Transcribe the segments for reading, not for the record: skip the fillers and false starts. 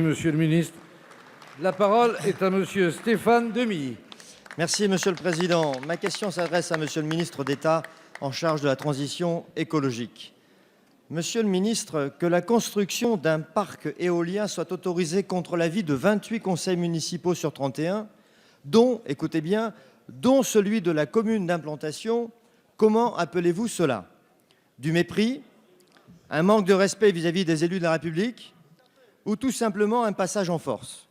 Monsieur le ministre. La parole est à monsieur Stéphane Demilly. Merci Monsieur le Président. Ma question s'adresse à Monsieur le ministre d'État en charge de la transition écologique. Monsieur le ministre, que la construction d'un parc éolien soit autorisée contre l'avis de 28 conseils municipaux sur 31, dont, écoutez bien, dont celui de la commune d'implantation, comment appelez-vous cela? Du mépris? Un manque de respect vis-à-vis des élus de la République? Ou tout simplement un passage en force?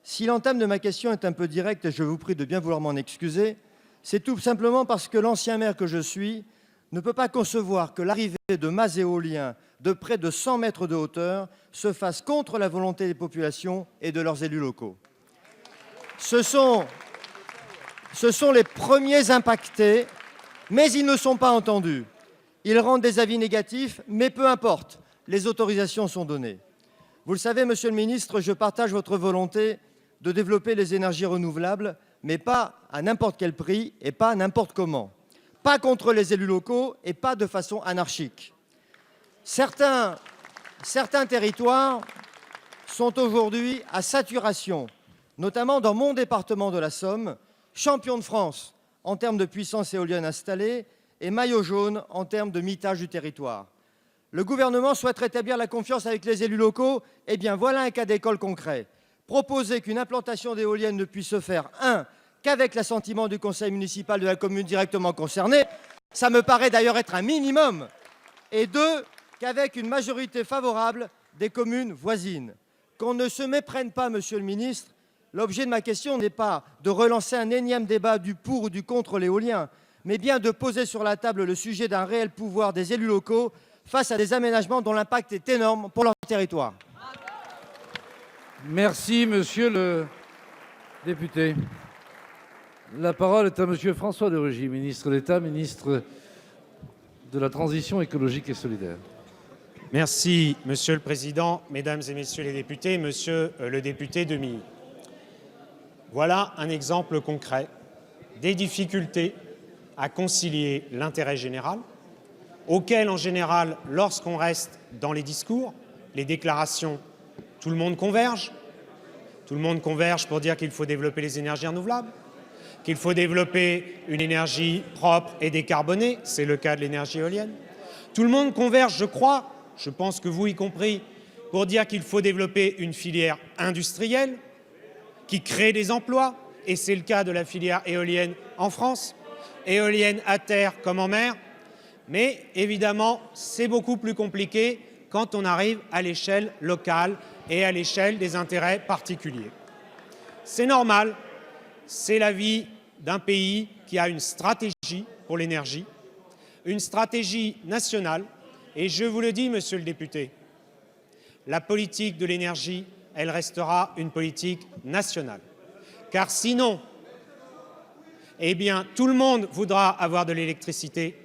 Si l'entame de ma question est un peu directe, et je vous prie de bien vouloir m'en excuser, c'est tout simplement parce que l'ancien maire que je suis ne peut pas concevoir que l'arrivée de mâts éoliens de près de 100 mètres de hauteur se fasse contre la volonté des populations et de leurs élus locaux. Ce sont les premiers impactés, mais ils ne sont pas entendus. Ils rendent des avis négatifs, mais peu importe, les autorisations sont données. Vous le savez, monsieur le ministre, je partage votre volonté de développer les énergies renouvelables, mais pas à n'importe quel prix et pas n'importe comment. Pas contre les élus locaux et pas de façon anarchique. Certains territoires sont aujourd'hui à saturation, notamment dans mon département de la Somme, champion de France en termes de puissance éolienne installée et maillot jaune en termes de mitage du territoire. Le gouvernement souhaite rétablir la confiance avec les élus locaux. Eh bien, voilà un cas d'école concret. Proposer qu'une implantation d'éoliennes ne puisse se faire, qu'avec l'assentiment du conseil municipal de la commune directement concernée, ça me paraît d'ailleurs être un minimum, et qu'avec une majorité favorable des communes voisines. Qu'on ne se méprenne pas, monsieur le ministre, l'objet de ma question n'est pas de relancer un énième débat du pour ou du contre l'éolien, mais bien de poser sur la table le sujet d'un réel pouvoir des élus locaux face à des aménagements dont l'impact est énorme pour leur territoire. Merci, monsieur le député. La parole est à monsieur François de Rugy, ministre d'État, ministre de la Transition écologique et solidaire. Merci, monsieur le président, mesdames et messieurs les députés, monsieur le député Demilly. Voilà un exemple concret des difficultés à concilier l'intérêt général, auquel, en général, lorsqu'on reste dans les discours, les déclarations, tout le monde converge. Tout le monde converge pour dire qu'il faut développer les énergies renouvelables, qu'il faut développer une énergie propre et décarbonée, c'est le cas de l'énergie éolienne. Tout le monde converge, je pense que vous y compris, pour dire qu'il faut développer une filière industrielle qui crée des emplois, et c'est le cas de la filière éolienne en France, éolienne à terre comme en mer. Mais évidemment, c'est beaucoup plus compliqué quand on arrive à l'échelle locale et à l'échelle des intérêts particuliers. C'est normal, c'est la vie d'un pays qui a une stratégie pour l'énergie, une stratégie nationale. Et je vous le dis, monsieur le député, la politique de l'énergie, elle restera une politique nationale. Car sinon, eh bien, tout le monde voudra avoir de l'électricité,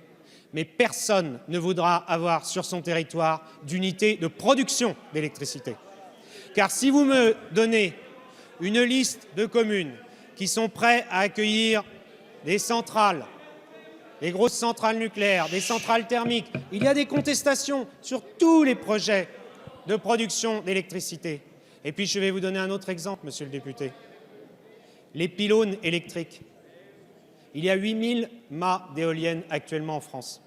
mais personne ne voudra avoir sur son territoire d'unité de production d'électricité. Car si vous me donnez une liste de communes qui sont prêtes à accueillir des centrales, des grosses centrales nucléaires, des centrales thermiques, il y a des contestations sur tous les projets de production d'électricité. Et puis je vais vous donner un autre exemple, monsieur le député. Les pylônes électriques. Il y a 8000 mâts d'éoliennes actuellement en France.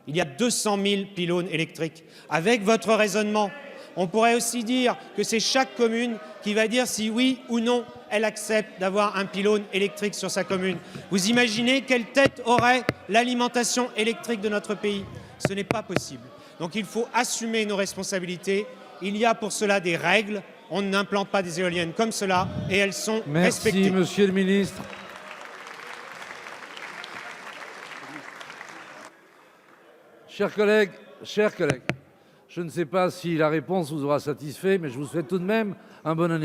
Il y a 200 000 pylônes électriques. Avec votre raisonnement, on pourrait aussi dire que c'est chaque commune qui va dire si oui ou non elle accepte d'avoir un pylône électrique sur sa commune. Vous imaginez quelle tête aurait l'alimentation électrique de notre pays? Ce n'est pas possible. Donc il faut assumer nos responsabilités. Il y a pour cela des règles. On n'implante pas des éoliennes comme cela et elles sont respectées. Merci, monsieur le ministre. Chers collègues, je ne sais pas si la réponse vous aura satisfait, mais je vous souhaite tout de même un bon anniversaire.